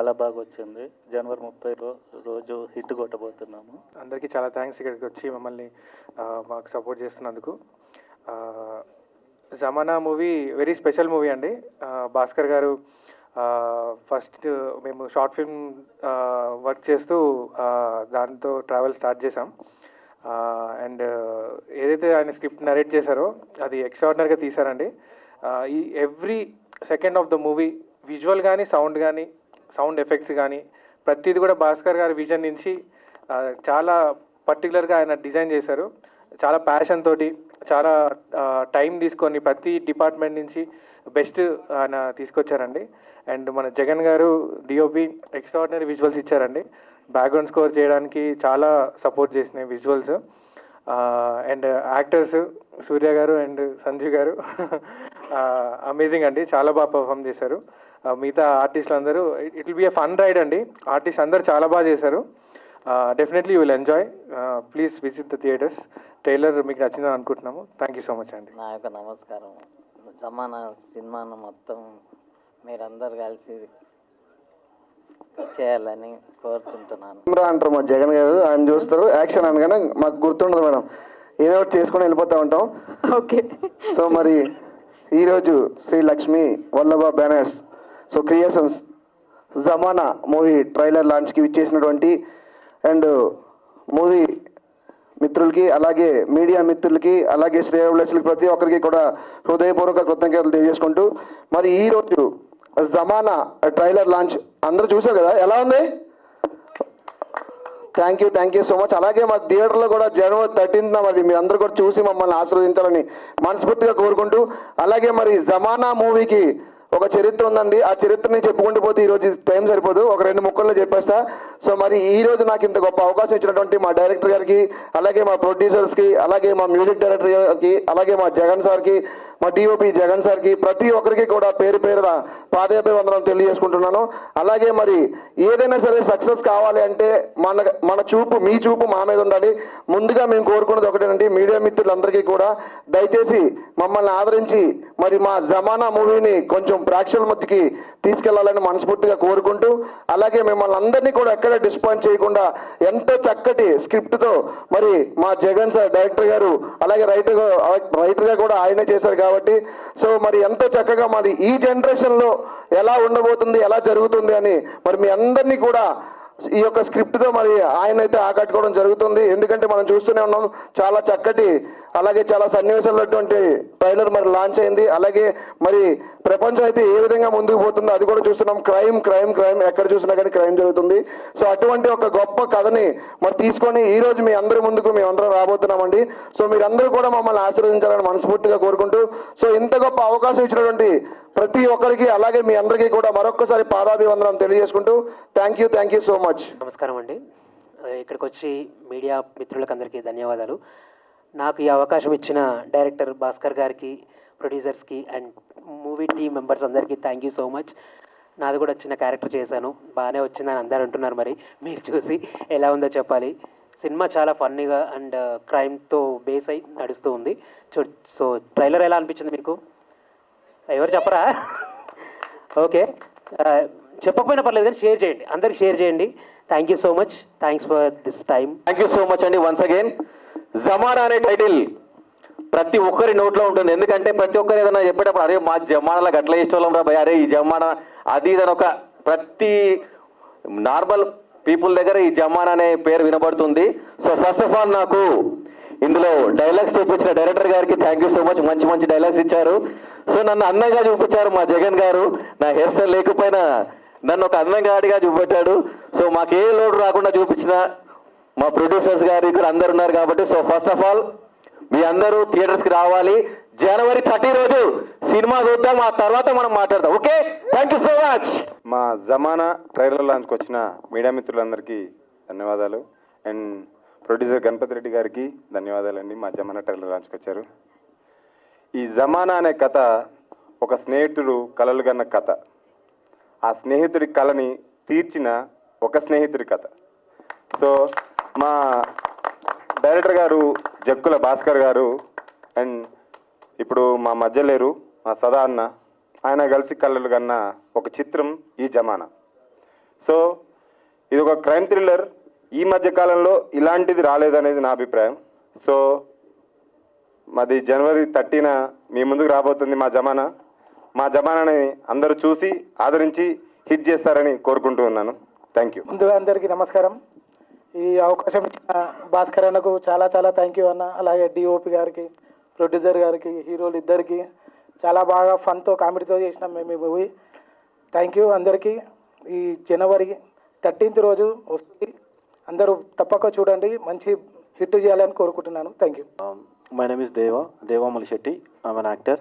చాలా బాగా వచ్చింది. జనవరి 30 రోజు హిట్ కొట్టబోతున్నాము. అందరికీ చాలా థ్యాంక్స్ ఇక్కడికి వచ్చి మమ్మల్ని మాకు సపోర్ట్ చేస్తున్నందుకు. జమానా మూవీ వెరీ స్పెషల్ మూవీ అండి. భాస్కర్ గారు ఫస్ట్ మేము షార్ట్ ఫిల్మ్ వర్క్ చేస్తూ దాంతో ట్రావెల్ స్టార్ట్ చేసాం. అండ్ ఏదైతే ఆయన స్క్రిప్ట్ నరేట్ చేశారో అది ఎక్స్ట్రాడినరీగా తీశారండి. ఈ every second of the movie visual కానీ సౌండ్ ఎఫెక్ట్స్ కానీ ప్రతిది కూడా భాస్కర్ గారి విజన్ నుంచి చాలా పర్టికులర్గా ఆయన డిజైన్ చేశారు. చాలా ప్యాషన్ తోటి చాలా టైం తీసుకొని ప్రతి డిపార్ట్మెంట్ నుంచి బెస్ట్ ఆయన తీసుకొచ్చారండి. అండ్ మన జగన్ గారు డిఓపి ఎక్స్ట్రాడినరీ విజువల్స్ ఇచ్చారండి. బ్యాక్గ్రౌండ్ స్కోర్ చేయడానికి చాలా సపోర్ట్ చేసినాయి విజువల్స్. అండ్ యాక్టర్స్ సూర్య గారు అండ్ సంజీవ్ గారు అమేజింగ్ అండి, చాలా బాగా పర్ఫామ్ చేశారు. మిగతా ఆర్టిస్టులు అందరూ it will be a fun ride అండి. ఆర్టిస్ట్ అందరూ చాలా బాగా చేశారు. Definitely you will enjoy. Please visit the theatres. Trailer మీకు నచ్చిందని అనుకుంటున్నాము. థ్యాంక్ యూ సో మచ్ అండి. నా యొక్క నమస్కారం. జమానా సినిమాను మొత్తం మీరందరూ కలిసి చేయాలని కోరుకుంటున్నాను. అంటారు మా జగన్ గారు, ఆయన చూస్తారు యాక్షన్ అనగానే మాకు గుర్తుండదు మేడం, ఏదో ఒకటి చేసుకొని వెళ్ళిపోతూ ఉంటాం. ఓకే. సో మరి ఈరోజు Shri Lakshmi Vallabha banners creations Zamana movie trailer లాంచ్కి విచ్చేసినటువంటి అండ్ మూవీ మిత్రులకి, అలాగే మీడియా మిత్రులకి, అలాగే శ్రేయోభిలాషులకి ప్రతి ఒక్కరికి కూడా హృదయపూర్వక కృతజ్ఞతలు తెలియజేసుకుంటూ మరి ఈరోజు జమానా ట్రైలర్ లాంచ్ అందరూ చూసారు కదా, ఎలా ఉంది? Thank you so much. అలాగే మా థియేటర్లో కూడా జనవరి 13న మరి మీ అందరూ కూడా చూసి మమ్మల్ని ఆశీర్వదించాలని మనస్ఫూర్తిగా కోరుకుంటూ, అలాగే మరి జమానా మూవీకి ఒక చరిత్ర ఉందండి. ఆ చరిత్రని చెప్పుకుంటూ పోతే ఈరోజు టైం సరిపోదు, ఒక 2 ముక్కల్లో చెప్పేస్తా. సో మరి ఈ రోజు నాకు ఇంత గొప్ప అవకాశం ఇచ్చినటువంటి మా డైరెక్టర్ గారికి, అలాగే మా ప్రొడ్యూసర్స్కి, అలాగే మా మ్యూజిక్ డైరెక్టర్ గారికి, అలాగే మా జగన్ సార్కి, మా డిఓపి జగన్ సార్కి, ప్రతి ఒక్కరికి కూడా పేరు పేరున పాదాభివందనం తెలియజేసుకుంటున్నాను. అలాగే మరి ఏదైనా సరే సక్సెస్ కావాలి అంటే మన చూపు, మీ చూపు మా మీద ఉండాలి. ముందుగా మేము కోరుకున్నది ఒకటేనండి, మీడియా మిత్రులందరికీ కూడా దయచేసి మమ్మల్ని ఆదరించి మరి మా జమానా మూవీని కొంచెం ప్రేక్షకుల మధ్యకి తీసుకెళ్లాలని మనస్ఫూర్తిగా కోరుకుంటూ, అలాగే మిమ్మల్ని అందరినీ కూడా ఎక్కడ డిసప్పాయింట్ చేయకుండా ఎంతో చక్కటి స్క్రిప్ట్తో మరి మా జగన్ సార్ డైరెక్టర్ గారు, అలాగే రైటర్గా కూడా ఆయనే చేశారు కాబట్టి సో మరి ఎంతో చక్కగా మరి ఈ జనరేషన్లో ఎలా ఉండబోతుంది, ఎలా జరుగుతుంది అని మరి మీ అందరినీ కూడా ఈ యొక్క స్క్రిప్ట్తో మరి ఆయన అయితే ఆకట్టుకోవడం జరుగుతుంది. ఎందుకంటే మనం చూస్తూనే ఉన్నాం, చాలా చక్కటి అలాగే చాలా సన్నివేశాలటువంటి ట్రైలర్ మరి లాంచ్ అయింది. అలాగే మరి ప్రపంచం అయితే ఏ విధంగా ముందుకు పోతుందో అది కూడా చూస్తున్నాం. క్రైమ్ ఎక్కడ చూసినా కానీ క్రైమ్ జరుగుతుంది. సో అటువంటి ఒక గొప్ప కథని మరి తీసుకొని ఈ రోజు మీ అందరి ముందుకు మేమందరం రాబోతున్నామండి. సో మీరందరూ కూడా మమ్మల్ని ఆశీర్వదించాలని మనస్ఫూర్తిగా కోరుకుంటూ, సో ఇంత గొప్ప అవకాశం ఇచ్చినటువంటి ప్రతి ఒక్కరికి, అలాగే మీ అందరికీ కూడా మరొక్కసారి పాదాభివందనం తెలియజేసుకుంటూ థ్యాంక్ యూ సో మచ్. నమస్కారం అండి. ఇక్కడికి వచ్చి మీడియా మిత్రులకు అందరికీ ధన్యవాదాలు. నాకు ఈ అవకాశం ఇచ్చిన డైరెక్టర్ భాస్కర్ గారికి, ప్రొడ్యూసర్స్కి అండ్ మూవీ టీమ్ మెంబర్స్ అందరికీ థ్యాంక్ యూ సో మచ్. నాది కూడా చిన్న క్యారెక్టర్ చేశాను, బాగానే వచ్చిందని అందరూ అంటున్నారు. మరి మీరు చూసి ఎలా ఉందో చెప్పాలి. సినిమా చాలా ఫన్నీగా అండ్ క్రైమ్తో బేస్ అయి నడుస్తూ ఉంది. సో ట్రైలర్ ఎలా అనిపించింది మీకు? ఎవరు చెప్పరా? ఓకే, చెప్పకపోయినా పర్లేదు కానీ షేర్ చేయండి, అందరికి షేర్ చేయండి. Thank you so much. Thanks for this time. Thank you so much అండి. వన్స్ అగైన్ జమానా అనే టైటిల్ ప్రతి ఒక్కరి నోట్లో ఉంటుంది. ఎందుకంటే ప్రతి ఒక్కరు ఏదైనా చెప్పేటప్పుడు అరే మా జమానాలో గట్ల ఇష్టం రా భయ, అరే ఈ జమానా అది ఇదని ఒక ప్రతి నార్మల్ పీపుల్ దగ్గర ఈ జమానా అనే పేరు వినబడుతుంది. సో ఫస్ట్ ఆఫ్ ఆల్ నాకు ఇందులో డైలాగ్స్ చూపించిన డైరెక్టర్ గారికి థ్యాంక్ యూ సో మచ్. మంచి డైలాగ్స్ ఇచ్చారు. సో నన్ను అందంగా చూపించారు మా జగన్ గారు. నా హెయిర్ స్టైల్ లేకపోయినా నన్ను ఒక అందంగా ఆడిగా చూపెట్టాడు. సో మాకు ఏ లోటు రాకుండా చూపించిన మా ప్రొడ్యూసర్స్ గారు ఇక్కడ అందరు ఉన్నారు కాబట్టి సో ఫస్ట్ ఆఫ్ ఆల్ మీ అందరూ థియేటర్స్కి రావాలి. జనవరి 30 రోజు సినిమా చూద్దాం, ఆ తర్వాత మనం మాట్లాడదాం. Okay, thank you so much. మా జమానా ట్రైలర్ లాంచ్కి వచ్చిన మీడియా మిత్రులందరికీ ధన్యవాదాలు. అండ్ ప్రొడ్యూసర్ గణపతి రెడ్డి గారికి ధన్యవాదాలండి, మా జమానా ట్రైలర్ లాంచ్కి వచ్చారు. ఈ జమానా అనే కథ ఒక స్నేహితుడు కలలు కన్న కథ. ఆ స్నేహితుడి కళని తీర్చిన ఒక స్నేహితుడి కథ. సో మా డైరెక్టర్ గారు జక్కుల భాస్కర్ గారు అండ్ ఇప్పుడు మా మధ్య లేరు మా సదా అన్న, ఆయన కలిసి కళ్ళలు కన్న ఒక చిత్రం ఈ జమానా. సో ఇది ఒక క్రైమ్ థ్రిల్లర్. ఈ మధ్య కాలంలో ఇలాంటిది రాలేదనేది నా అభిప్రాయం. సో మాది జనవరి 30న మీ ముందుకు రాబోతుంది మా జమానాని అందరూ చూసి ఆదరించి హిట్ చేస్తారని కోరుకుంటూ ఉన్నాను. Thank you. ముందుగా అందరికీ నమస్కారం. ఈ అవకాశం ఇచ్చిన భాస్కర్ అన్నకు చాలా చాలా థ్యాంక్ యూ అన్న. అలాగే డిఓపి గారికి, ప్రొడ్యూసర్ గారికి, హీరోలు ఇద్దరికి చాలా బాగా ఫన్తో కామెడీతో చేసినాం మేము ఈ మూవీ. థ్యాంక్ యూ అందరికీ. ఈ జనవరి 13th రోజు వస్తుంది, అందరూ తప్పక చూడండి, మంచి హిట్ చేయాలని కోరుకుంటున్నాను. Thank you. My name is Deva Malishetty. I'm an actor.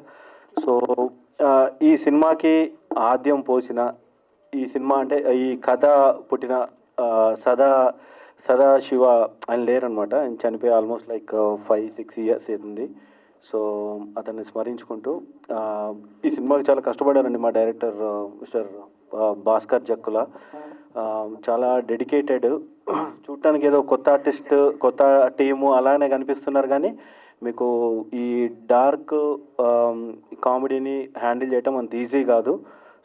So ఈ సినిమాకి ఆద్యం పోసిన, ఈ సినిమా అంటే ఈ కథ పుట్టిన సదాశివ ఆయన లేరనమాట. ఆయన చనిపోయి ఆల్మోస్ట్ లైక్ 5-6 years అవుతుంది. సో అతన్ని స్మరించుకుంటూ ఈ సినిమాకి చాలా కష్టపడారండి మా డైరెక్టర్ మిస్టర్ భాస్కర్ జక్కుల. చాలా డెడికేటెడ్. చూడటానికి ఏదో కొత్త ఆర్టిస్ట్, కొత్త టీము అలానే కనిపిస్తున్నారు, కానీ మీకు ఈ డార్క్ కామెడీని హ్యాండిల్ చేయటం అంత ఈజీ కాదు.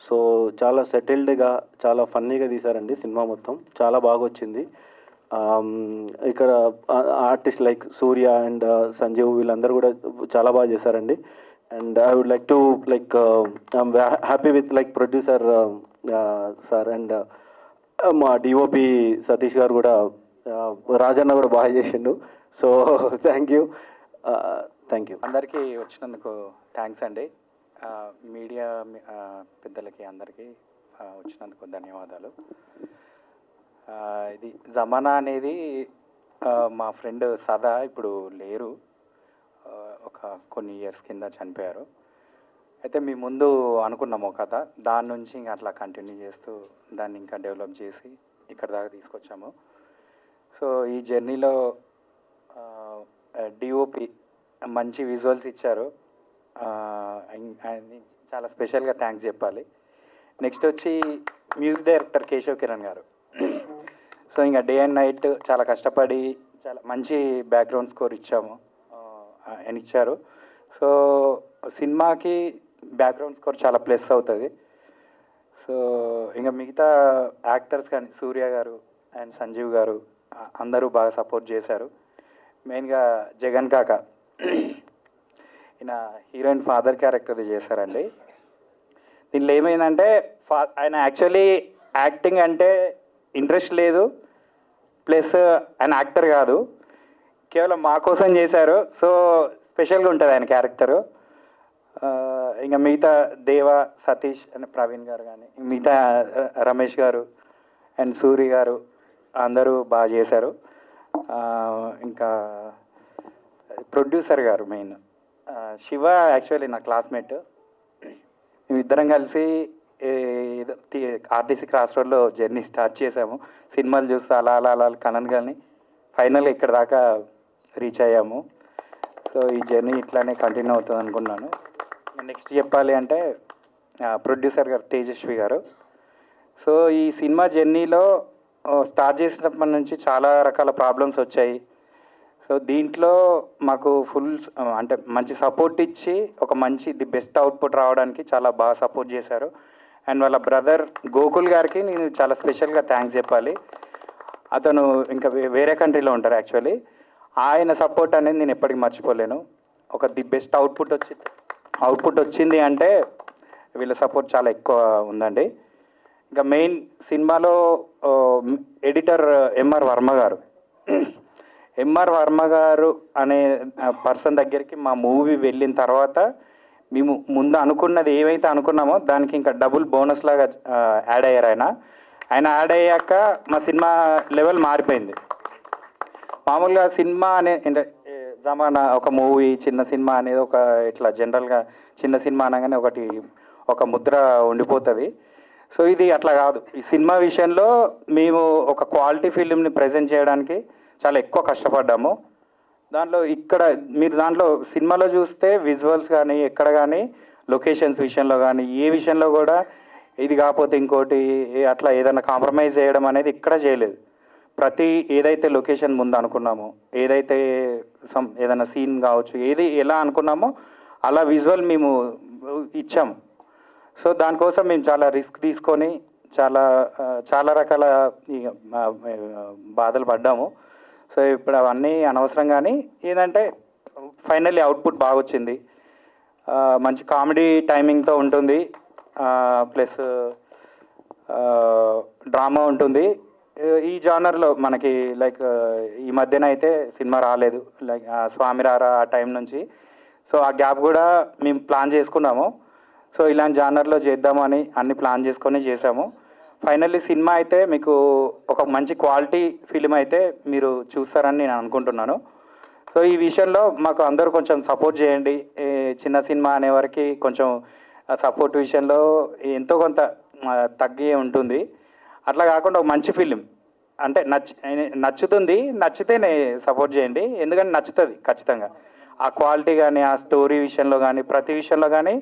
సో చాలా సెటిల్డ్గా, చాలా ఫన్నీగా తీశారండి సినిమా మొత్తం. చాలా బాగా వచ్చింది. ఇక్కడ artist like Surya and Sanjeev వీళ్ళందరూ కూడా చాలా బాగా చేశారండి. And I would like to I'm happy with like producer sir and మా డిఓపి సతీష్ గారు కూడా, రాజన్న కూడా బాగా చేసిండు. So thank you. అందరికీ వచ్చినందుకు థ్యాంక్స్ అండి. మీడియా పెద్దలకి అందరికీ వచ్చినందుకు ధన్యవాదాలు. ఇది జమానా అనేది మా ఫ్రెండ్ సదా ఇప్పుడు లేరు, ఒక కొన్ని ఇయర్స్ కింద చనిపోయారు. అయితే మీ ముందు అనుకున్నాము కథ, దాని నుంచి ఇంకా అట్లా కంటిన్యూ చేస్తూ దాన్ని ఇంకా డెవలప్ చేసి ఇక్కడ దాకా తీసుకొచ్చాము. సో ఈ జర్నీలో డిఓపి మంచి విజువల్స్ ఇచ్చారు, చాలా స్పెషల్గా థ్యాంక్స్ చెప్పాలి. నెక్స్ట్ వచ్చి మ్యూజిక్ డైరెక్టర్ కేశవ్ కిరణ్ గారు. సో ఇంకా డే అండ్ నైట్ చాలా కష్టపడి చాలా మంచి బ్యాక్గ్రౌండ్ స్కోర్ ఇచ్చాము, ఆయన ఇచ్చారు. సో సినిమాకి బ్యాక్గ్రౌండ్ స్కోర్ చాలా ప్లస్ అవుతుంది. సో ఇంకా మిగతా యాక్టర్స్ కానీ సూర్య గారు అండ్ సంజీవ్ గారు అందరూ బాగా సపోర్ట్ చేశారు. మెయిన్గా జగన్ కాక ఈయన హీరోయిన్ ఫాదర్ క్యారెక్టర్ చేశారండి. దీనిలో ఏమైందంటే ఆయన యాక్చువల్లీ యాక్టింగ్ అంటే ఇంట్రెస్ట్ లేదు, ప్లస్ ఆయన యాక్టర్ కాదు, కేవలం మా కోసం చేశారు. సో స్పెషల్గా ఉంటుంది ఆయన క్యారెక్టరు. ఇంకా మిగతా దేవ, సతీష్ అండ్ ప్రవీణ్ గారు కానీ, మిగతా రమేష్ గారు అండ్ సూరి గారు అందరూ బాగా చేశారు. ఇంకా ప్రొడ్యూసర్ గారు మెయిన్ శివ యాక్చువల్లీ నా క్లాస్మేట్. మేమిద్దరం కలిసి ఏదో ఆర్టీసీ క్రాస్ రోడ్లో జర్నీ స్టార్ట్ చేసాము. సినిమాలు చూస్తూ అలా అలా అలా కనను కానీ ఫైనల్గా ఇక్కడ దాకా రీచ్ అయ్యాము. సో ఈ జర్నీ ఇట్లానే కంటిన్యూ అవుతుంది అనుకున్నాను. నెక్స్ట్ చెప్పాలి అంటే ప్రొడ్యూసర్ గారు తేజస్వి గారు. సో ఈ సినిమా జర్నీలో స్టార్ట్ చేసినప్పటి నుంచి చాలా రకాల ప్రాబ్లమ్స్ వచ్చాయి. సో దీంట్లో మాకు ఫుల్ అంటే మంచి సపోర్ట్ ఇచ్చి ఒక మంచి ది బెస్ట్ అవుట్పుట్ రావడానికి చాలా బాగా సపోర్ట్ చేశారు. అండ్ వాళ్ళ బ్రదర్ గోకుల్ గారికి నేను చాలా స్పెషల్గా థ్యాంక్స్ చెప్పాలి. అతను ఇంకా వేరే కంట్రీలో ఉంటారు యాక్చువల్లీ. ఆయన సపోర్ట్ అనేది నేను ఎప్పటికీ మర్చిపోలేను. ఒక ది బెస్ట్ అవుట్పుట్ వచ్చింది అంటే వీళ్ళ సపోర్ట్ చాలా ఎక్కువ ఉందండి. ఇంకా మెయిన్ సినిమాలో ఎడిటర్ ఎంఆర్ వర్మ గారు అనే పర్సన్ దగ్గరికి మా మూవీ వెళ్ళిన తర్వాత మేము ముందు అనుకున్నది ఏమైతే అనుకున్నామో దానికి ఇంకా డబుల్ బోనస్ లాగా యాడ్ అయ్యారు. ఆయన యాడ్ అయ్యాక మా సినిమా లెవెల్ మారిపోయింది. మామూలుగా సినిమా అనే జమానా ఒక మూవీ చిన్న సినిమా అనేది ఒక ఇట్లా జనరల్గా చిన్న సినిమా అనగానే ఒక ముద్ర ఉండిపోతుంది. సో ఇది అట్లా కాదు. ఈ సినిమా విషయంలో మేము ఒక క్వాలిటీ ఫిలింని ప్రజెంట్ చేయడానికి చాలా ఎక్కువ కష్టపడ్డాము. దాంట్లో సినిమాలో చూస్తే విజువల్స్ కానీ ఎక్కడ కానీ లొకేషన్స్ విషయంలో కానీ ఏ విషయంలో కూడా ఇది కాకపోతే ఇంకోటి అట్లా ఏదైనా కాంప్రమైజ్ చేయడం అనేది ఇక్కడ చేయలేదు. ప్రతి ఏదైతే లొకేషన్ ముందు అనుకున్నామో, ఏదైతే ఏదైనా సీన్ కావచ్చు, ఏది ఎలా అనుకున్నామో అలా విజువల్ మేము ఇచ్చాము. సో దానికోసం మేము చాలా రిస్క్ తీసుకొని చాలా రకాల ఈ బాధలు పడ్డాము. సో ఇప్పుడు అవన్నీ అనవసరం, కానీ ఏంటంటే ఫైనల్లీ అవుట్పుట్ బాగా వచ్చింది. మంచి కామెడీ టైమింగ్తో ఉంటుంది, ప్లస్ డ్రామా ఉంటుంది. ఈ జానర్లో మనకి లైక్ ఈ మధ్యన అయితే సినిమా రాలేదు, లైక్ స్వామి రారా ఆ టైం నుంచి. సో ఆ గ్యాప్ కూడా మేము ప్లాన్ చేసుకున్నాము. సో ఇలాంటి జానర్లో చేద్దామని అన్ని ప్లాన్ చేసుకొని చేసాము. ఫైనల్లీ సినిమా అయితే మీకు ఒక మంచి క్వాలిటీ ఫిలిం అయితే మీరు చూస్తారని నేను అనుకుంటున్నాను. సో ఈ విషయంలో మాకు అందరూ కొంచెం సపోర్ట్ చేయండి. చిన్న సినిమా అనే వరకు కొంచెం సపోర్ట్ విషయంలో ఎంతో కొంత తగ్గి ఉంటుంది. అట్లా కాకుండా ఒక మంచి ఫిలిం అంటే నచ్చుతుంది, నచ్చితేనే సపోర్ట్ చేయండి, ఎందుకంటే నచ్చుతుంది ఖచ్చితంగా. ఆ క్వాలిటీ కానీ, ఆ స్టోరీ విషయంలో కానీ, ప్రతి విషయంలో కానీ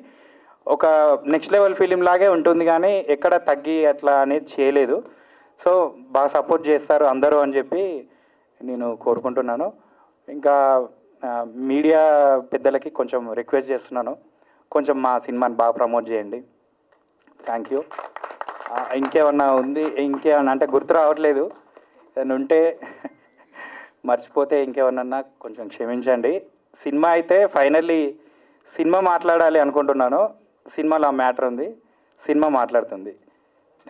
ఒక నెక్స్ట్ లెవెల్ ఫిలిం లాగే ఉంటుంది, కానీ ఎక్కడ తగ్గి అట్లా అనేది చేయలేదు. సో బాగా సపోర్ట్ చేస్తారు అందరూ అని చెప్పి నేను కోరుకుంటున్నాను. ఇంకా మీడియా పెద్దలకి కొంచెం రిక్వెస్ట్ చేస్తున్నాను, కొంచెం మా సినిమాని బాగా ప్రమోట్ చేయండి. Thank you. ఇంకేమన్నా ఉంది, ఇంకేమన్నా అంటే గుర్తు రావట్లేదు, ఏదైనా ఉంటే మర్చిపోతే ఇంకేమన్నా కొంచెం క్షమించండి. సినిమా అయితే ఫైనల్లీ సినిమా మాట్లాడాలి అనుకుంటున్నాను. సినిమాలో ఆ మ్యాటర్ ఉంది, సినిమా మాట్లాడుతుంది.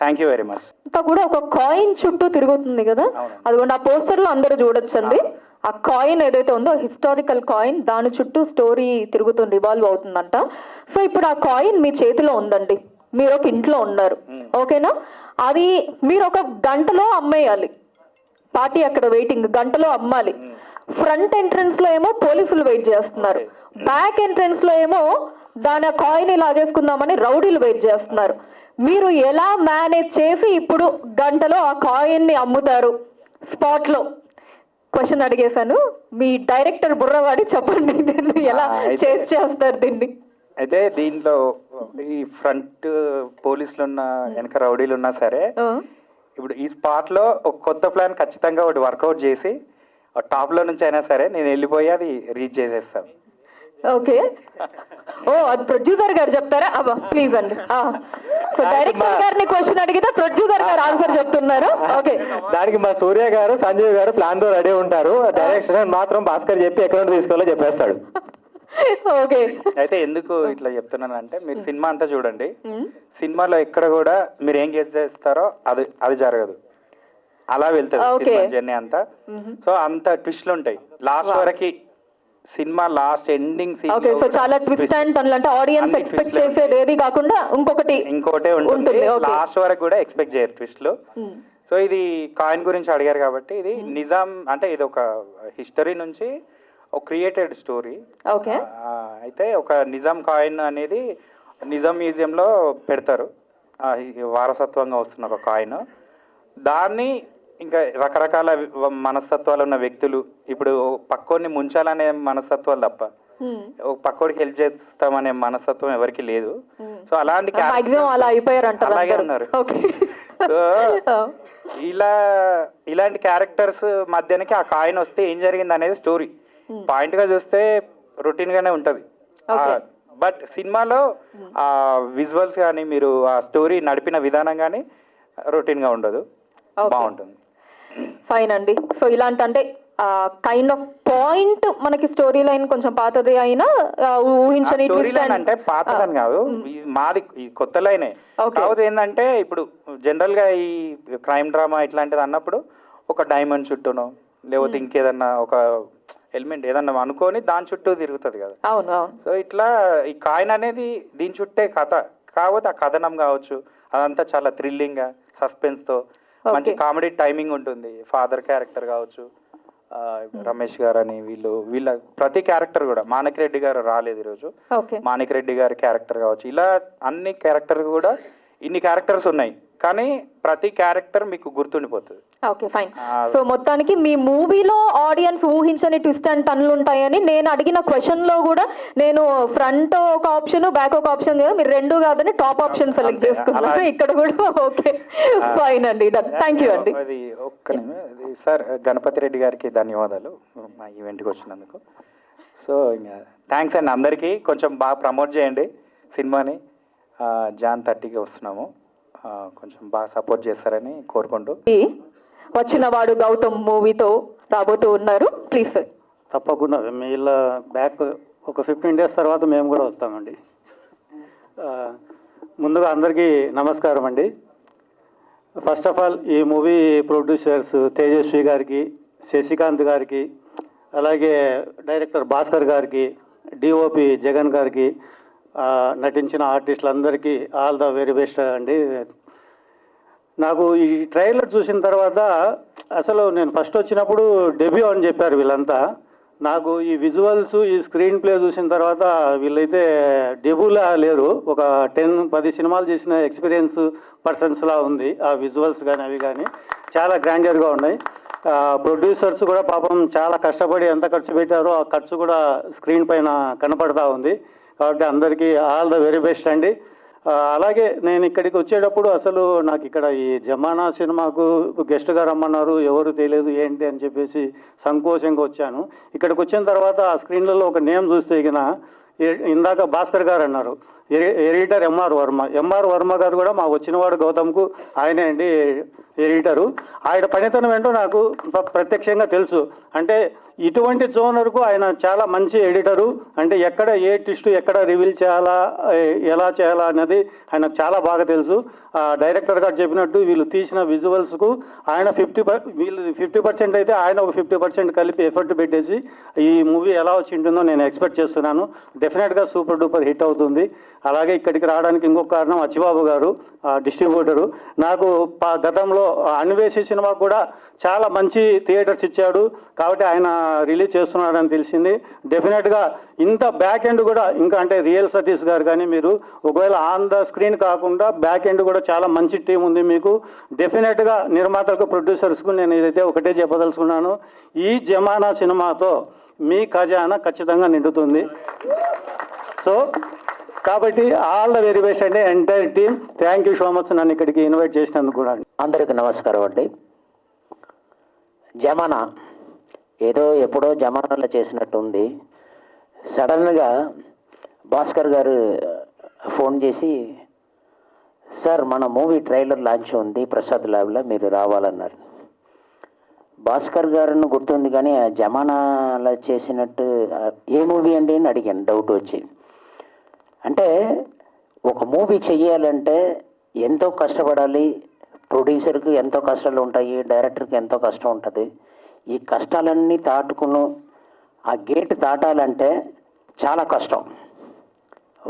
Thank you very much. అంతా కూడా ఒక కాయిన్ చుట్టూ తిరుగుతుంది కదా, అదిగోండి ఆ పోస్టర్ లో అందరూ చూడొచ్చండి. ఆ కాయిన్ ఏదైతే ఉందో హిస్టారికల్ కాయిన్, దాని చుట్టూ స్టోరీ తిరుగుతుంది, రివాల్వ్ అవుతుందంట. సో ఇప్పుడు ఆ కాయిన్ మీ చేతిలో ఉందండి, మీరు ఒక ఇంట్లో ఉన్నారు, ఓకేనా? అది మీరు ఒక గంటలో అమ్మేయాలి. పార్టీ అక్కడ వెయిటింగ్, గంటలో అమ్మాలి. ఫ్రంట్ ఎంట్రన్స్ లో ఏమో పోలీసులు వెయిట్ చేస్తున్నారు, బ్యాక్ ఎంట్రన్స్ లో ఏమో దాని కాయిన్ లాగేసుకుందామని రౌడీలు వెయిట్ చేస్తున్నారు. మీరు ఎలా మేనేజ్ చేసి ఇప్పుడు గంటలో ఆ కాయిన్ ని అమ్ముతారు? స్పాట్ లో క్వశ్చన్ అడిగేశాను, మీ డైరెక్టర్ బుర్రవాడి చెప్పండి, దీన్ని ఎలా చేస్తారు దీన్ని? అయితే దీంట్లో ఈ ఫ్రంట్ పోలీసులు ఉన్న, వెనక రౌడీలు ఉన్నా సరే, ఇప్పుడు ఈ స్పాట్ లో ఒక కొత్త ప్లాన్ ఖచ్చితంగా ఒకటి వర్కౌట్ చేసి టాప్ లో నుంచి అయినా సరే నేను వెళ్ళిపోయి అది రీచ్ చేసేస్తాను. ఓకే, ఓ అది ప్రొడ్యూసర్ గారు చెప్తారా? అబ్బా ప్లీజ్ అండి. సో డైరెక్టర్ గారిని క్వశ్చన్ అడిగితే ప్రొడ్యూసర్ గారు ఆన్సర్ చెప్తున్నారు. ఓకే, దానికి మా సూర్య గారు, సంజయ్ గారు ప్లాన్ తో రెడీ ఉంటారు. డైరెక్షన్ మాత్రం భాస్కర్ చెప్పి ఎక్కడ తీసుకోవాలో చెప్పేస్తాడు. ఓకే, అయితే ఎందుకు ఇట్లా చెప్తున్నానంటే, మీరు సినిమా అంతా చూడండి, సినిమాలో ఎక్కడ కూడా మీరు ఏం గెస్ చేస్తారో అది జరగదు, అలా వెళ్తుంది జర్నీ అంతా. సో అంత ట్విస్ట్లు ఉంటాయి లాస్ట్ వరకు. Cinema last ending scene okay, so చాలా ట్విస్ట్ అండ్ టర్న్, అంటే ఆడియన్స్ ఎక్స్పెక్ట్ చేసేది ఏది కాకుండా ఇంకొకటే ఉంటుంది. లాస్ట్ వరకు కూడా ఎక్స్పెక్ట్ చేయరు ట్విస్ట్లు. సో ఇది కాయిన్ గురించి అడిగారు కాబట్టి, ఇది నిజాం అంటే ఇది ఒక హిస్టరీ నుంచి ఒక క్రియేటెడ్ స్టోరీ. ఓకే, అయితే ఒక నిజాం కాయిన్ అనేది నిజాం మ్యూజియంలో పెడతారు, వారసత్వంగా వస్తున్న ఒక కాయిన్. దాన్ని ఇంకా రకరకాల మనస్తత్వాలు ఉన్న వ్యక్తులు, ఇప్పుడు పక్కోడిని ముంచాలనే మనస్తత్వాలు తప్ప పక్కోడికి హెల్ప్ చేస్తామనే మనస్తత్వం ఎవరికి లేదు. సో అలాంటి అలాగే ఉన్నారు. ఇలాంటి క్యారెక్టర్స్ మధ్యానికి ఆ కాయిన్ వస్తే ఏం జరిగింది అనేది స్టోరీ. పాయింట్ గా చూస్తే రొటీన్ గానే ఉంటది, బట్ సినిమాలో ఆ విజువల్స్ కానీ, మీరు ఆ స్టోరీ నడిపిన విధానం కానీ రొటీన్ గా ఉండదు, బాగుంటుంది. ఫైన్ అండి. సో ఇలాంటి అంటే కైండ్ ఆఫ్ పాయింట్ మనకి స్టోరీ లైన్ కొంచెం పాతది అయినా ఊహించని అంటే పాతదని కాదు, మాది కొత్త లైనే. కాకపోతే ఏంటంటే ఇప్పుడు జనరల్ గా ఈ క్రైమ్ డ్రామా ఇట్లాంటిది అన్నప్పుడు ఒక డైమండ్ చుట్టూనో లేకపోతే ఇంకేదన్నా ఒక ఎలిమెంట్ ఏదన్నా అనుకొని దాని చుట్టూ తిరుగుతుంది కదా. అవును అవును. సో ఇట్లా ఈ కాయిన్ అనేది దీని చుట్టే కథ. కాకపోతే ఆ కథనం కావచ్చు, అదంతా చాలా థ్రిల్లింగ్ గా సస్పెన్స్ తో మంచి కామెడీ టైమింగ్ ఉంటుంది. ఫాదర్ క్యారెక్టర్ కావచ్చు, రమేష్ గారు అని వీళ్ళ ప్రతి క్యారెక్టర్ కూడా, మాణిక్ రెడ్డి గారు రాలేదు ఈరోజు, మాణిక్ రెడ్డి గారి క్యారెక్టర్ కావచ్చు, ఇలా అన్ని క్యారెక్టర్ కూడా ఇన్ని క్యారెక్టర్స్ ఉన్నాయి, కానీ ప్రతి క్యారెక్టర్ మీకు గుర్తుండిపోతుంది. Okay fine. సో మొత్తానికి మీ మూవీలో ఆడియన్స్ ఊహించని ట్విస్ట్ అండ్ టర్న్లు ఉంటాయని నేను అడిగిన క్వశ్చన్ లో కూడా నేను ఫ్రంట్ ఒక ఆప్షన్ బ్యాక్ ఒక ఆప్షన్, మీరు రెండు కాదని టాప్ ఆప్షన్ సెలెక్ట్ చేసుకున్నాను ఇక్కడ కూడా. ఓకే ఫైన్ అండి, థ్యాంక్ యూ అండి. అది ఒక్క సార్, గణపతి రెడ్డి గారికి ధన్యవాదాలు మా ఈవెంట్కి వచ్చినందుకు. సో ఇంకా థ్యాంక్స్ అండి అందరికీ. కొంచెం బాగా ప్రమోట్ చేయండి సినిమాని. జాన్ 30కి వస్తున్నాము, కొంచెం బాగా సపోర్ట్ చేస్తారని కోరుకుంటూ వచ్చిన వాడు గౌతమ్ మూవీతో రాబోతూ ఉన్నారు. Please sir. తప్పకుండా మీ ఇలా బ్యాక్ ఒక 15 days తర్వాత మేము కూడా వస్తామండి. ముందుగా అందరికీ నమస్కారం అండి. ఫస్ట్ ఆఫ్ ఆల్ ఈ మూవీ ప్రొడ్యూసర్స్ తేజస్వి గారికి, శశికాంత్ గారికి, అలాగే డైరెక్టర్ భాస్కర్ గారికి, డిఓపి జగన్ గారికి, నటించిన ఆర్టిస్టులందరికీ ఆల్ ద వెరీ బెస్ట్ అండి. నాకు ఈ ట్రైలర్ చూసిన తర్వాత అసలు నేను ఫస్ట్ వచ్చినప్పుడు డెబ్యూ అని చెప్పారు వీళ్ళంతా. నాకు ఈ విజువల్స్ ఈ స్క్రీన్ ప్లే చూసిన తర్వాత వీళ్ళైతే డెబ్యూలా లేరు, ఒక 10-10 సినిమాలు చేసిన ఎక్స్పీరియన్స్ పర్సన్స్లా ఉంది. ఆ విజువల్స్ కానీ అవి కానీ చాలా గ్రాండియర్గా ఉన్నాయి. ప్రొడ్యూసర్స్ కూడా పాపం చాలా కష్టపడి ఎంత ఖర్చు పెట్టారో ఆ ఖర్చు కూడా స్క్రీన్ పైన కనపడతా ఉంది. కాబట్టి అందరికీ ఆల్ ద వెరీ బెస్ట్ అండి. అలాగే నేను ఇక్కడికి వచ్చేటప్పుడు అసలు నాకు ఇక్కడ ఈ జమానా సినిమాకు గెస్ట్గా రమ్మన్నారు, ఎవరు తెలియదు ఏంటి అని చెప్పేసి సంకోచంగా వచ్చాను. ఇక్కడికి వచ్చిన తర్వాత ఆ స్క్రీన్లలో ఒక నేమ్ చూస్తే ఇగిన ఇందాక భాస్కర్ గారు అన్నారు, ఎడిటర్ ఎంఆర్ వర్మ గారు కూడా మా వచ్చినవాడు గౌతమ్కు ఆయనే అండి ఎడిటరు. ఆయన పనితనం ఏంటో నాకు ప్రత్యక్షంగా తెలుసు. అంటే ఇటువంటి జోనర్కు ఆయన చాలా మంచి ఎడిటరు. అంటే ఎక్కడ ఏ ట్విస్ట్ ఎక్కడ రివీల్ చేయాలా, ఎలా చేయాలా అన్నది ఆయనకు చాలా బాగా తెలుసు. డైరెక్టర్ గారు చెప్పినట్టు వీళ్ళు తీసిన విజువల్స్కు ఆయన 50% అయితే ఆయన ఒక 50% కలిపి ఎఫర్ట్ పెట్టేసి ఈ మూవీ ఎలా వచ్చి ఉంటుందో నేను ఎక్స్పెక్ట్ చేస్తున్నాను. డెఫినెట్గా సూపర్ డూపర్ హిట్ అవుతుంది. అలాగే ఇక్కడికి రావడానికి ఇంకొక కారణం అచ్చిబాబు గారు, డిస్ట్రిబ్యూటరు. నాకు గతంలో అన్వేషి సినిమా కూడా చాలా మంచి థియేటర్స్ ఇచ్చాడు. కాబట్టి ఆయన రిలీజ్ చేస్తున్నారని తెలిసింది. డెఫినెట్గా ఇంత బ్యాక్ ఎండ్ కూడా ఇంకా అంటే రియల్ సతీష్ గారు కానీ మీరు ఒకవేళ ఆన్ ద స్క్రీన్ కాకుండా బ్యాక్ ఎండ్ కూడా చాలా మంచి టీం ఉంది మీకు. డెఫినెట్గా నిర్మాతలకు ప్రొడ్యూసర్స్కు నేను ఏదైతే ఒకటే చెప్పదలుచుకున్నాను, ఈ జమానా సినిమాతో మీ ఖజానా ఖచ్చితంగా నిండుతుంది. సో కాబట్టి ఆల్ ద వెరీ బెస్ట్ అండి entire team. Thank you so much నన్ను ఇక్కడికి ఇన్వైట్ చేసినందుకు కూడా. అందరికీ నమస్కారం అండి. జమానా ఏదో ఎప్పుడో జమానాలో చేసినట్టు ఉంది. సడన్గా భాస్కర్ గారు ఫోన్ చేసి, సార్ మన మూవీ ట్రైలర్ లాంచ్ ఉంది ప్రసాద్ ల్యాబ్లో, మీరు రావాలన్నారు. భాస్కర్ గారిని గుర్తుంది కానీ ఆ జమానాలో చేసినట్టు ఏ మూవీ అండి అని అడిగాను డౌట్ వచ్చి. అంటే ఒక మూవీ చెయ్యాలంటే ఎంతో కష్టపడాలి, ప్రొడ్యూసర్కి ఎంతో కష్టాలు ఉంటాయి, డైరెక్టర్కి ఎంతో కష్టం ఉంటుంది. ఈ కష్టాలన్నీ దాటుకుని ఆ గేట్ దాటాలంటే చాలా కష్టం.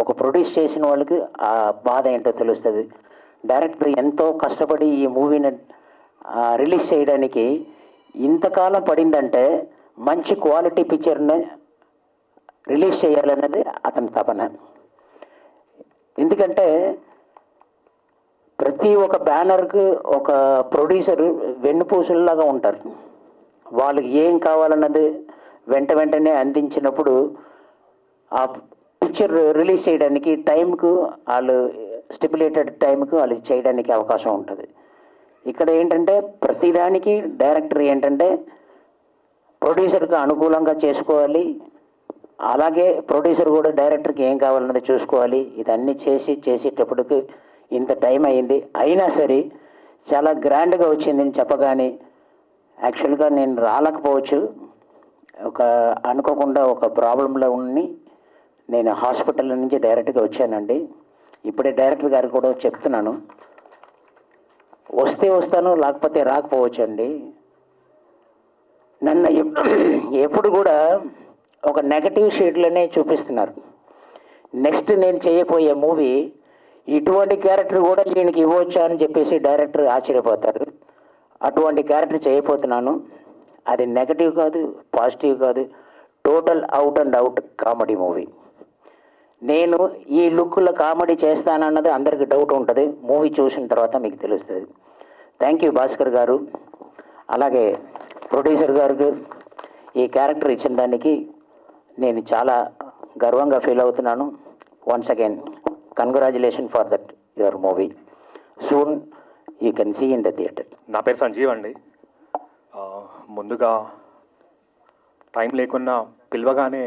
ఒక ప్రొడ్యూస్ చేసిన వాళ్ళకి ఆ బాధ ఏంటో తెలుస్తుంది. డైరెక్టర్ ఎంతో కష్టపడి ఈ మూవీని రిలీజ్ చేయడానికి ఇంతకాలం పడిందంటే మంచి క్వాలిటీ పిక్చర్ని రిలీజ్ చేయాలన్నది అతని తపన. ఎందుకంటే ప్రతి ఒక్క బ్యానర్కి ఒక ప్రొడ్యూసర్ వెన్నుపూసల్లాగా ఉంటారు. వాళ్ళకి ఏం కావాలన్నది వెంటనే అందించినప్పుడు ఆ పిక్చర్ రిలీజ్ చేయడానికి టైంకు వాళ్ళు స్టిపులేటెడ్ టైంకు వాళ్ళు చేయడానికి అవకాశం ఉంటుంది. ఇక్కడ ఏంటంటే ప్రతిదానికి డైరెక్టర్ ఏంటంటే ప్రొడ్యూసర్కి అనుకూలంగా చేసుకోవాలి, అలాగే ప్రొడ్యూసర్ కూడా డైరెక్టర్కి ఏం కావాలన్నది చూసుకోవాలి. ఇదన్నీ చేసేటప్పటికి ఇంత టైం అయింది. అయినా సరే చాలా గ్రాండ్గా వచ్చిందని చెప్పగానే యాక్చువల్గా నేను రాలేకపోవచ్చు, ఒక అనుకోకుండా ఒక ప్రాబ్లంలో ఉండి నేను హాస్పిటల్ నుంచి డైరెక్ట్గా వచ్చానండి. ఇప్పుడే డైరెక్టర్ గారు కూడా చెప్తున్నాను, వస్తే వస్తాను లేకపోతే రాకపోవచ్చు అండి. నన్ను ఎప్పుడు కూడా ఒక నెగటివ్ షేడ్లోనే చూపిస్తున్నారు. నెక్స్ట్ నేను చేయబోయే మూవీ ఇటువంటి క్యారెక్టర్ కూడా ఈయనకి ఇవ్వచ్చా అని చెప్పేసి డైరెక్టర్ ఆశ్చర్యపోతారు. అటువంటి క్యారెక్టర్ చేయబోతున్నాను. అది నెగటివ్ కాదు, పాజిటివ్ కాదు, total out and out comedy movie. నేను ఈ లుక్లో కామెడీ చేస్తానన్నది అందరికీ డౌట్ ఉంటుంది, మూవీ చూసిన తర్వాత మీకు తెలుస్తుంది. థ్యాంక్ యూ భాస్కర్ గారు, అలాగే ప్రొడ్యూసర్ గారికి ఈ క్యారెక్టర్ ఇచ్చిన దానికి నేను చాలా గర్వంగా ఫీల్ అవుతున్నాను. Once again congratulation for that your movie. Soon you can see in the theatre. నా పేరు సంజీవ్ అండి. ముందుగా టైం లేకున్నా పిలవగానే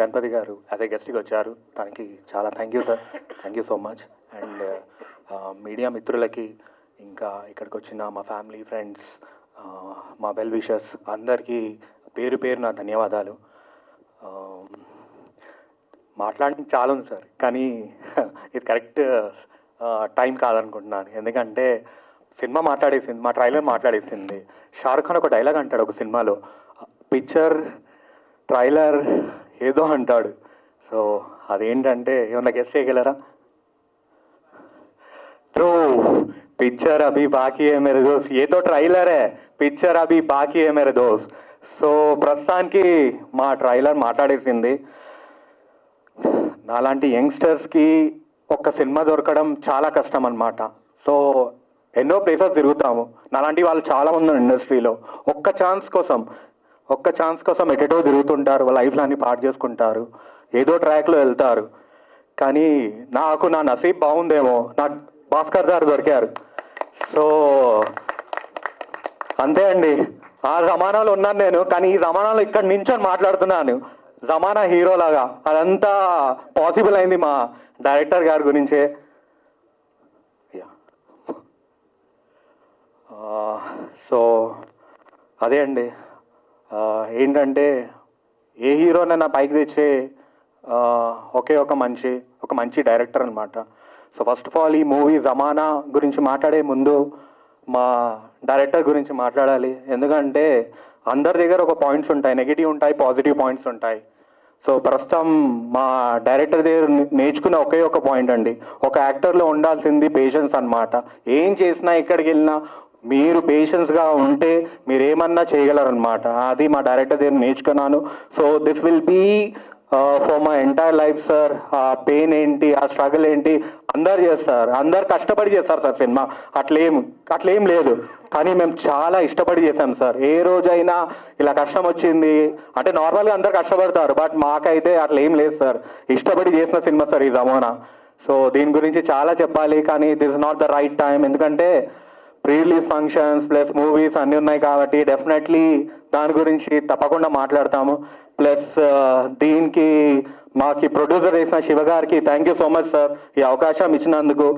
గణపతి గారు యాజ్ ఏ గెస్ట్గా వచ్చారు. దానికి చాలా thank you sir, thank you so much. And media మిత్రులకి, ఇంకా ఇక్కడికి వచ్చిన మా ఫ్యామిలీ, ఫ్రెండ్స్, మా వెల్ విషర్స్ అందరికీ పేరు పేరు నా ధన్యవాదాలు. మాట్లాడడానికి చాలా ఉంది సార్, కానీ ఇది కరెక్ట్ టైం కాదనుకుంటున్నాను. ఎందుకంటే సినిమా మాట్లాడేసింది, మా ట్రైలర్ మాట్లాడేసింది. షారుఖ్ ఖాన్ ఒక డైలాగ్ అంటాడు ఒక సినిమాలో, పిక్చర్ ట్రైలర్ ఏదో అంటాడు. సో అదేంటంటే ఏమన్నా గెస్ చేయగలరా? तो पिक्चर अभी बाकी है मेरे दोस्त, ये तो ट्राइलर है, पिक्चर अभी बाकी है मेरे दोस्त. సో ప్రస్తుతానికి మా ట్రైలర్ మాట్లాడేసింది. నాలాంటి యంగ్స్టర్స్కి ఒక్క సినిమా దొరకడం చాలా కష్టం అన్నమాట. సో ఎన్నో ప్లేసెస్ తిరుగుతాము, నాలాంటి వాళ్ళు చాలా మంది ఉన్నారు ఇండస్ట్రీలో. ఒక్క ఛాన్స్ కోసం ఎటెటో తిరుగుతుంటారు, వాళ్ళ లైఫ్లో అన్ని పాడు చేసుకుంటారు, ఏదో ట్రాక్లో వెళ్తారు. కానీ నాకు నా నసీబ్ బాగుందేమో, నాకు భాస్కర్ గారు దొరికారు. సో అంతే అండి, ఆ జమానాలో ఉన్నాను నేను, కానీ ఈ జమానాలో ఇక్కడ నించొని మాట్లాడుతున్నాను జమానా హీరోలాగా. అదంతా పాసిబుల్ అయింది మా డైరెక్టర్ గారి గురించే. సో అదే అండి, ఏంటంటే ఏ హీరోనైనా పైకి తెచ్చే ఒకే ఒక మంచి డైరెక్టర్ అనమాట. సో ఫస్ట్ ఆఫ్ ఆల్ ఈ మూవీ జమానా గురించి మాట్లాడే ముందు మా డైరెక్టర్ గురించి మాట్లాడాలి. ఎందుకంటే అందరి దగ్గర ఒక పాయింట్స్ ఉంటాయి, నెగిటివ్ ఉంటాయి, పాజిటివ్ పాయింట్స్ ఉంటాయి. సో ప్రస్తుతం మా డైరెక్టర్ దగ్గర నేర్చుకున్న ఒకే ఒక పాయింట్ అండి, ఒక యాక్టర్లో ఉండాల్సింది పేషెన్స్ అన్నమాట. ఏం చేసినా ఎక్కడికి వెళ్ళినా మీరు పేషెన్స్గా ఉంటే మీరు ఏమన్నా చేయగలరనమాట. అది మా డైరెక్టర్ దగ్గర నేర్చుకున్నాను. So this will be for my entire life sir. ఆ పెయిన్ ఏంటి, ఆ స్ట్రగుల్ ఏంటి అందరు చేస్తారు, అందరు కష్టపడి చేస్తారు సార్ సినిమా. అట్లేం లేదు, కానీ మేము చాలా ఇష్టపడి చేసాం సార్. ఏ రోజైనా ఇలా కష్టం వచ్చింది అంటే నార్మల్గా అందరు కష్టపడతారు, బట్ మాకైతే అట్లా ఏం లేదు సార్. ఇష్టపడి చేసిన సినిమా సార్ ఈ జమానా. సో దీని గురించి చాలా చెప్పాలి, కానీ this is not the right time. ఎందుకంటే pre release functions plus movies అన్నీ ఉన్నాయి కాబట్టి డెఫినెట్లీ దాని గురించి తప్పకుండా మాట్లాడతాము. ప్లస్ దీనికి మాకు ప్రొడ్యూసర్ చేసిన శివ గారికి thank you so much sir ఈ అవకాశం ఇచ్చినందుకు.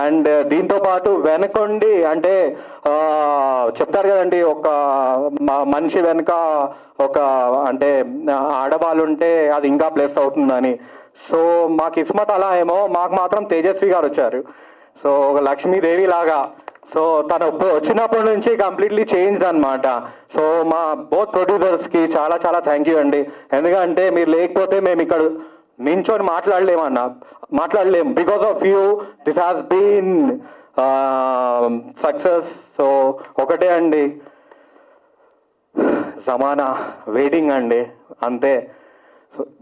అండ్ దీంతో పాటు వెనకొండి అంటే చెప్తారు కదండి, ఒక మనిషి వెనుక ఒక అంటే ఆడవాళ్ళు ఉంటే అది ఇంకా ప్లస్ అవుతుందని. సో మా కిస్మత్ అలా ఏమో, మాకు మాత్రం తేజస్వి గారు వచ్చారు. సో ఒక లక్ష్మీదేవి లాగా. సో తను వచ్చినప్పటి నుంచి కంప్లీట్లీ చేంజ్డ్ అనమాట. సో మా బోత్ ప్రొడ్యూసర్స్కి చాలా చాలా థ్యాంక్ యూ అండి. ఎందుకంటే మీరు లేకపోతే మేము ఇక్కడ నించొని మాట్లాడలేము. Because of you this has been success. So ఒకటే అండి, జమానా వెయిటింగ్ అండి అంతే.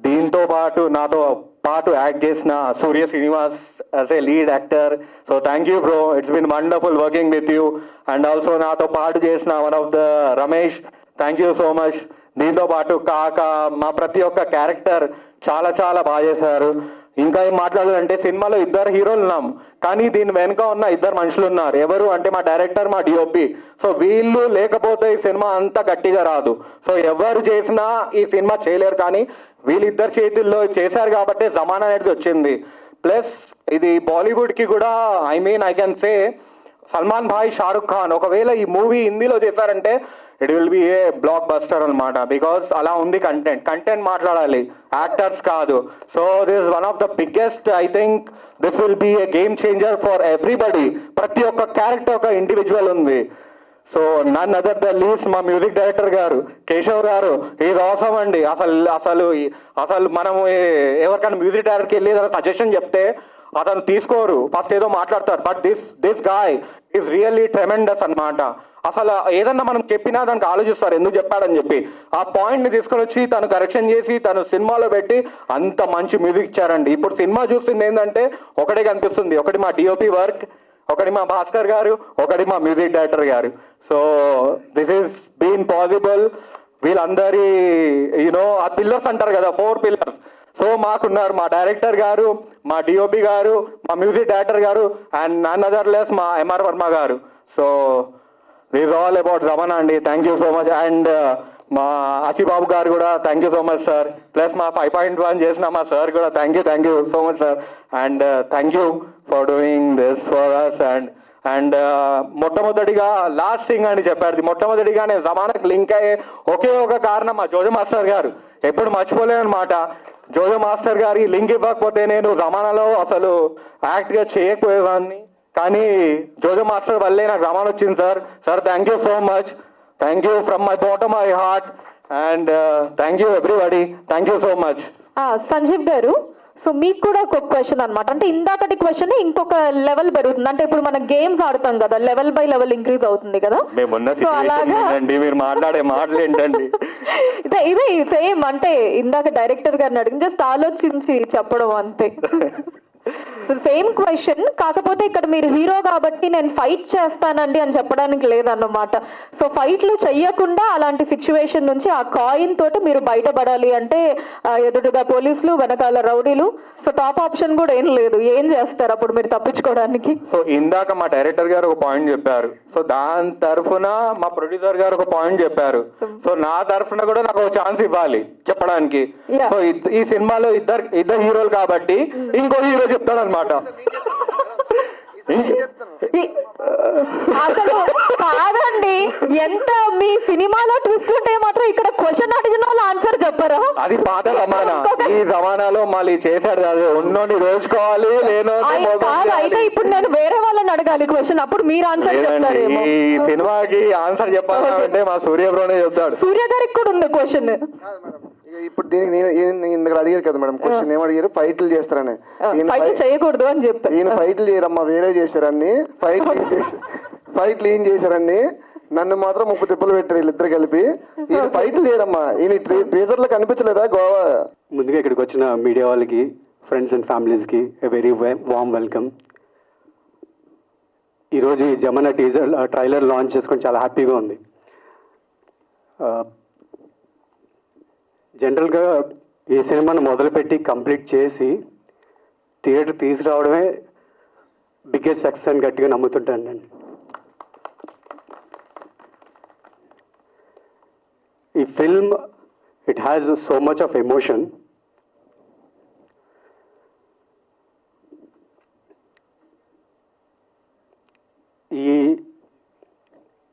దీంతో పాటు నాతో పాటు యాక్ట్ చేసిన Surya Srinivas as a lead actor. So thank you bro, it's been wonderful working with you. And also నాతో పాటు చేసిన one of the Ramesh, thank you so much. దీంతో పాటు కాక మా ప్రతి ఒక్క క్యారెక్టర్ చాలా చాలా బాగా చేశారు. ఇంకా ఏం మాట్లాడాలంటే సినిమాలో 2 హీరోలు ఉన్నాం, కానీ దీని వెనుక ఉన్న 2 మనుషులు ఉన్నారు. ఎవరు అంటే మా డైరెక్టర్, మా డిఓపి. సో వీళ్ళు లేకపోతే ఈ సినిమా అంత గట్టిగా రాదు. సో ఎవరు చేసినా ఈ సినిమా చేయలేరు, కానీ వీళ్ళిద్దరు చేతుల్లో చేశారు కాబట్టి జమానా అనేది వచ్చింది. ప్లస్ ఇది బాలీవుడ్కి కూడా I can say Salman bhai, Shahrukh Khan ఒకవేళ ఈ మూవీ హిందీలో చేశారంటే it will be a blockbuster అనమాట. బికాస్ అలా ఉంది కంటెంట్ మాట్లాడాలి, యాక్టర్స్ కాదు. So this is one of the biggest, I think this will be a game changer for everybody. ప్రతి ఒక్క క్యారెక్టర్ ఒక ఇండివిజువల్ ఉంది. So none other the least మా మ్యూజిక్ డైరెక్టర్ గారు కేశవ్ గారు ఇది అవసరం అండి. అసలు మనము ఎవరికైనా మ్యూజిక్ డైరెక్టర్కి వెళ్ళి ఏదైనా సజెషన్ చెప్తే అతను తీసుకోరు, ఫస్ట్ ఏదో మాట్లాడతారు. But this guy is really tremendous అన్నమాట. అసలు ఏదన్నా మనం చెప్పినా దానికి ఆలోచిస్తారు ఎందుకు చెప్పాడని చెప్పి. ఆ పాయింట్ని తీసుకొని వచ్చి తను కరెక్షన్ చేసి తను సినిమాలో పెట్టి అంత మంచి మ్యూజిక్ ఇచ్చారండి. ఇప్పుడు సినిమా చూస్తుంది ఏంటంటే ఒకటే కనిపిస్తుంది, ఒకటి మా డిఓపి వర్క్, ఒకటి మా భాస్కర్ గారు, ఒకటి మా music director garu. So this is been possible వీళ్ళందరి ఆ పిల్లర్స్ అంటారు కదా, 4 పిల్లర్స్. సో మాకున్నారు మా డైరెక్టర్ గారు, మా డిఓపి గారు, మా music director garu, and none other less మా MR Varma garu. So this all about Zamana అండి. Thank you so much. And మా ఆచిబాబు గారు కూడా thank you so much sir. Plus మా 5.1 చేసిన మా సార్ కూడా thank you so much sir. And thank you for doing this for us. And మొట్టమొదటిగా last thing అని చెప్పారు, మొట్టమొదటిగా నేను జమానాకి లింక్ అయ్యే ఒకే ఒక కారణం మా జోజో మాస్టర్ గారు. ఎప్పుడు మర్చిపోలేనమాట. జోజో మాస్టర్ గారి లింక్ ఇవ్వకపోతే నేను జమానాలో అసలు యాక్ట్గా చేయకపోయేవాడిని. కానీ జోజో మాస్టర్ వల్లే నాకు జమానా వచ్చింది sir. Sir thank you so much. Thank you from my bottom my heart. And thank you everybody. Thank you so much. Sanjeev garu, so మీకు కూడా ఒక క్వశ్చన్ అనమాట. అంటే ఇందాకటి క్వశ్చన్ ఇంకొక లెవెల్ పెరుగుతుంది. అంటే ఇప్పుడు మనం గేమ్స్ ఆడతాం కదా, లెవెల్ బై లెవెల్ ఇంక్రీజ్ అవుతుంది కదా. సో అలాగా మీరు మాట్లాడే మాటలు ఏంటండి? ఇదే సేమ్. అంటే ఇందాక డైరెక్టర్ గారిని అడిగి జస్ట్ ఆలోచించి చెప్పడం అంతే. సేమ్ క్వశ్చన్, కాకపోతే ఇక్కడ మీరు హీరో కాబట్టి నేను ఫైట్ చేస్తానండి అని చెప్పడానికి లేదన్నమాట. సో ఫైట్లు చెయ్యకుండా అలాంటి సిచ్యువేషన్ నుంచి ఆ కాయిన్ తోటి మీరు బయటపడాలి అంటే ఎదురుగా పోలీసులు, వెనకాల రౌడీలు. సో టాప్ ఆప్షన్ కూడా ఏం లేదు. ఏం చేస్తారు అప్పుడు మీరు తప్పించుకోవడానికి? సో ఇందాక మా డైరెక్టర్ గారు ఒక పాయింట్ చెప్పారు. సో దాని తరఫున మా ప్రొడ్యూసర్ గారు ఒక పాయింట్ చెప్పారు. సో నా తరఫున కూడా నాకు ఒక ఛాన్స్ ఇవ్వాలి చెప్పడానికి. సో ఈ సినిమాలో ఇద్దరు హీరోలు కాబట్టి ఇంకో హీరో చెప్తాడు అనమాట. అసలు కాదండి, ఎంత మీ సినిమాలో ట్విస్ట్ ఉంటే మాత్రం ఇక్కడ క్వశ్చన్ అడిగిన వాళ్ళు ఆన్సర్ చెప్పరా? అది పాత జమానా. ఈ జమానాలో మళ్ళీ చేశాడు కాదు, ఉన్నోని రోజుకోవాలి, అయితే ఇప్పుడు నేను వేరే వాళ్ళని అడగాలి క్వశ్చన్, అప్పుడు మీరు ఆన్సర్ చెప్తారేమో. ఈ సినిమాకి ఆన్సర్ చెప్పాలంటే మా సూర్య బ్రోనే చెప్తాడు. సూర్య గారికి కూడా ఉంది క్వశ్చన్. ఇప్పుడు దీనికి ఇందుకు అడిగారు కదా మేడం క్వశ్చన్, ఏమడిగారు? ఫైట్లు చేస్తారని. చేయకూడదు అని చెప్పి ఈయన ఫైట్లు చేయరమ్మా, వేరే చేశారని. ఫైట్లు ఏం చేశారని నన్ను మాత్రం 30 తిప్పలు పెట్టారు వీళ్ళిద్దరు కలిపి. ఈయన ఫైట్లు చేయరమ్మా. ఈయన ట్రేజర్లో కనిపించలేదా గోవా? ముందుగా ఇక్కడికి వచ్చిన మీడియా వాళ్ళకి, ఫ్రెండ్స్ అండ్ ఫ్యామిలీస్కి ఎ వెరీ వామ్ వెల్కమ్. ఈరోజు ఈ జమానా ట్రైలర్ లాంచ్ చేసుకొని చాలా హ్యాపీగా ఉంది. జనరల్గా ఈ సినిమాను మొదలుపెట్టి కంప్లీట్ చేసి థియేటర్ తీసుకురావడమే బిగ్గెస్ట్ సక్సెస్ అని గట్టిగా నమ్ముతుంటాను నేను. ఈ film it has so much of emotion.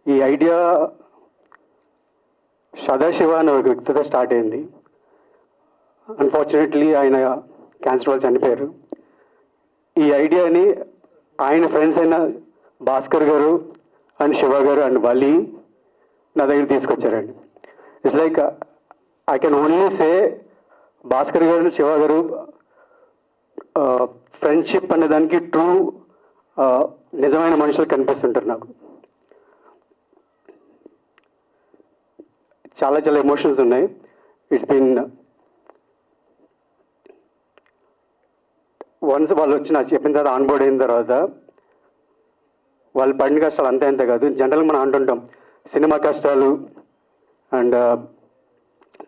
ఈ ఐడియా సదాశివ అనే ఒక వ్యక్తితో స్టార్ట్ అయింది. అన్ఫార్చునేట్లీ ఆయన క్యాన్సర్ వల్ల చనిపోయారు. ఈ ఐడియాని ఆయన ఫ్రెండ్స్ అయిన భాస్కర్ గారు అండ్ శివ గారు అండ్ వలి నా దగ్గర తీసుకొచ్చారండి. It's like I can only say Bhaskar గారు, శివ గారు ఫ్రెండ్షిప్ అనే దానికి ట్రూ నిజమైన మనుషులు కనిపిస్తుంటారు నాకు. చాలా చాలా ఎమోషన్స్ ఉన్నాయి. ఇట్స్ బీన్ వన్స్ వాళ్ళు వచ్చి నాకు చెప్పిన తర్వాత ఆన్బోర్డ్ అయిన తర్వాత వాళ్ళు పడిన కష్టాలు అంతే అంతే కాదు. జనరల్గా మనం అంటుంటాం సినిమా కష్టాలు అండ్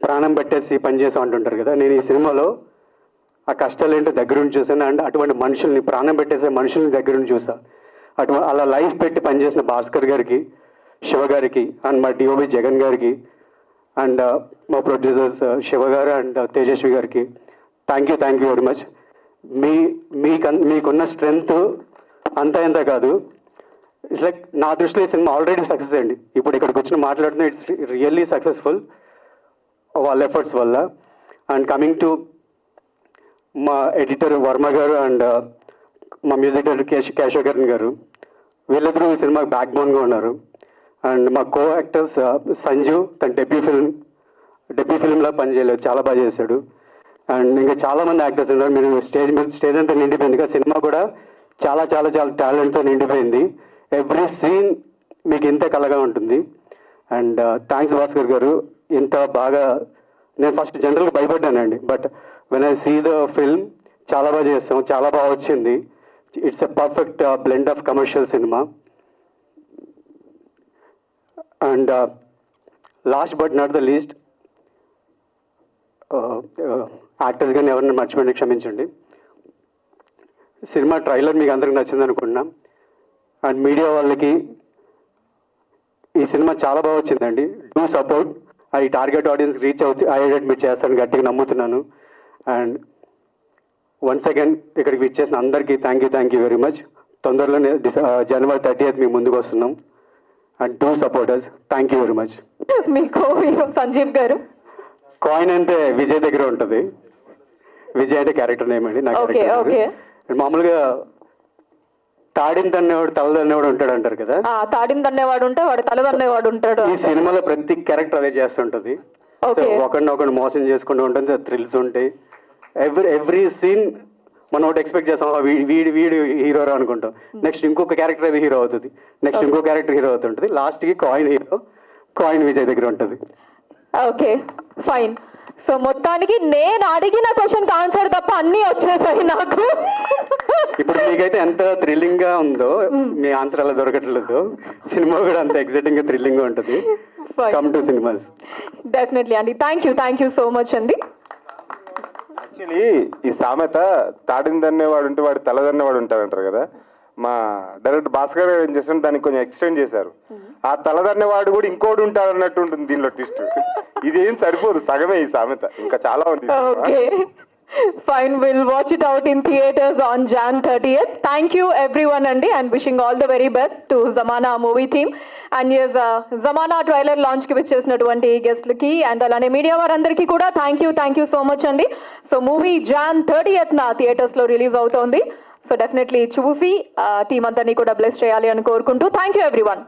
ప్రాణం పెట్టేసి పనిచేసాం అంటుంటారు కదా. నేను ఈ సినిమాలో ఆ కష్టాలు ఏంటో దగ్గరుండి చూసాను. అండ్ అటువంటి మనుషుల్ని, ప్రాణం పెట్టేసే మనుషుల్ని దగ్గరుండి చూసా. అలా లైఫ్ పెట్టి పనిచేసిన భాస్కర్ గారికి, శివ గారికి అండ్ మా డిఓబి జగన్ గారికి అండ్ మా ప్రొడ్యూసర్స్ శివ గారు అండ్ తేజస్వి గారికి థ్యాంక్ యూ వెరీ మచ్. మీకున్న స్ట్రెంగ్త్ అంతా ఎంత కాదు. ఇట్స్ లైక్ నా దృష్టిలో ఈ సినిమా ఆల్రెడీ సక్సెస్ అండి. ఇప్పుడు ఇక్కడికి వచ్చిన మాట్లాడుతున్నా ఇట్స్ రియల్లీ సక్సెస్ఫుల్ వాళ్ళ ఎఫర్ట్స్ వల్ల. అండ్ కమింగ్ టు మా ఎడిటర్ వర్మ గారు అండ్ మా మ్యూజిక్ డైరెక్టర్ కేశవకరణ్ గారు, వీళ్ళిద్దరూ ఈ సినిమాకి బ్యాక్ బోన్గా ఉన్నారు. అండ్ మా కో యాక్టర్స్ సంజు, తన డెబ్యూ ఫిల్మ్లా పనిచేయలేదు, చాలా బాగా చేశాడు. అండ్ ఇంకా చాలామంది యాక్టర్స్ ఉన్నారు. మీరు స్టేజ్ అంతా నిండిపోయింది. సినిమా కూడా చాలా చాలా చాలా టాలెంట్తో నిండిపోయింది. ఎవ్రీ సీన్ మీకు ఇంతే కలగా ఉంటుంది. అండ్ థ్యాంక్స్ భాస్కర్ గారు. ఇంత బాగా నేను ఫస్ట్ జనరల్గా భయపడ్డానండి, but when I see the film చాలా బాగా చేస్తాం, చాలా బాగా వచ్చింది. It's a perfect blend of commercial cinema. And last but not the least, actors కానీ ఎవరిని మర్చిపోయింది క్షమించండి. సినిమా ట్రైలర్ మీకు అందరికి నచ్చింది అనుకుంటున్నాం. అండ్ మీడియా వాళ్ళకి ఈ సినిమా చాలా బాగా వచ్చిందండి. డూ సపోర్ట్ అది టార్గెట్ ఆడియన్స్ రీచ్ అయ్యేటట్టు మీరు చేస్తారని గట్టిగా నమ్ముతున్నాను. అండ్ వన్స్ అగైన్ ఇక్కడికి విచ్చేసిన అందరికీ థ్యాంక్ యూ వెరీ మచ్. తొందరలోనే January 30th మీ ముందుకు వస్తున్నాం. And do supporters. Thank you very much. మీ co hero Sanjeev garu. Coin అంటే విజయ్ దగ్గర ఉంటుంది. విజయ్ అంటే క్యారెక్టర్ నేమ్ అండి, నా ఓకే ఓకే. క్యారెక్టర్. మామూలుగా తాడిని తన్నేవాడు తల తన్నేవాడు ఉంటాడు అంటారు కదా, తాడిని తన్నేవాడు ఉంటే వాడు తల తన్నేవాడు ఉంటాడు. ఈ సినిమాలో ప్రతి క్యారెక్టర్ అదే చేస్తుంటది. ఒకరినొకరు మోసం చేసుకుంటూ ఉంటుంది, థ్రిల్స్ ఉంటాయి. ఎవ్రీ సీన్ మనం ఒకటి ఎక్స్పెక్ట్ చేస్తాం, వీడు హీరో అనుకుంటాం. నెక్స్ట్ ఇంకొక క్యారెక్టర్ అది హీరో అవుతుంది, నెక్స్ట్ ఇంకో క్యారెక్టర్ హీరో అవుతుంటుంది, లాస్ట్కి కాయిన్ హీరో, కాయిన్ విజయ్ దగ్గర ఉంటుంది. Okay fine. సో మొత్తానికి నేను అడిగిన క్వశ్చన్ ఆన్సర్ తప్ప అన్నీ వచ్చేసాయి నాకు. ఇప్పుడు మీకైతే ఎంత థ్రిల్లింగ్ గా ఉందో మీ ఆన్సర్ అలా దొరకట్లేదు. సినిమా కూడా అంత ఎక్సైటింగ్ గా థ్రిల్లింగ్ గా ఉంటుంది. Come to cinemas. డెఫినెట్లీ అండి. థ్యాంక్ యూ సో మచ్ అండి. యాక్చువల్లీ ఈ సామెత తాడిని దన్నేవాడు ఉంటే వాడు తల దన్నేవాడు ఉంటారంటారు కదా, మా డైరెక్టర్ భాస్కర్ గారు ఏం చేస్తారు దానికి కొంచెం ఎక్స్టెండ్ చేశారు. ఆ తలదన్నేవాడు కూడా ఇంకోటి ఉంటాడు అన్నట్టు ఉంటుంది దీనిలో ట్విస్ట్. ఇదేం సరిపోదు, సగమే ఈ సామెత, ఇంకా చాలా ఉంది. Okay fine, will watch it out in theatres on Jan 30th. Thank you everyone అండి and wishing all the very best to Zamana movie team. And as Zamana trailer లాంచ్కి విచ్చేసినటువంటి గెస్ట్లకి అండ్ అలానే మీడియా వారందరికీ కూడా థ్యాంక్ యూ సో మచ్ అండి. So movie Jan 30th థియేటర్స్లో release అవుతోంది. సో డెఫినెట్లీ చూసి టీమ్ అందరినీ కూడా బ్లెస్ చేయాలి అని కోరుకుంటూ థ్యాంక్ యూ ఎవ్రీవన్.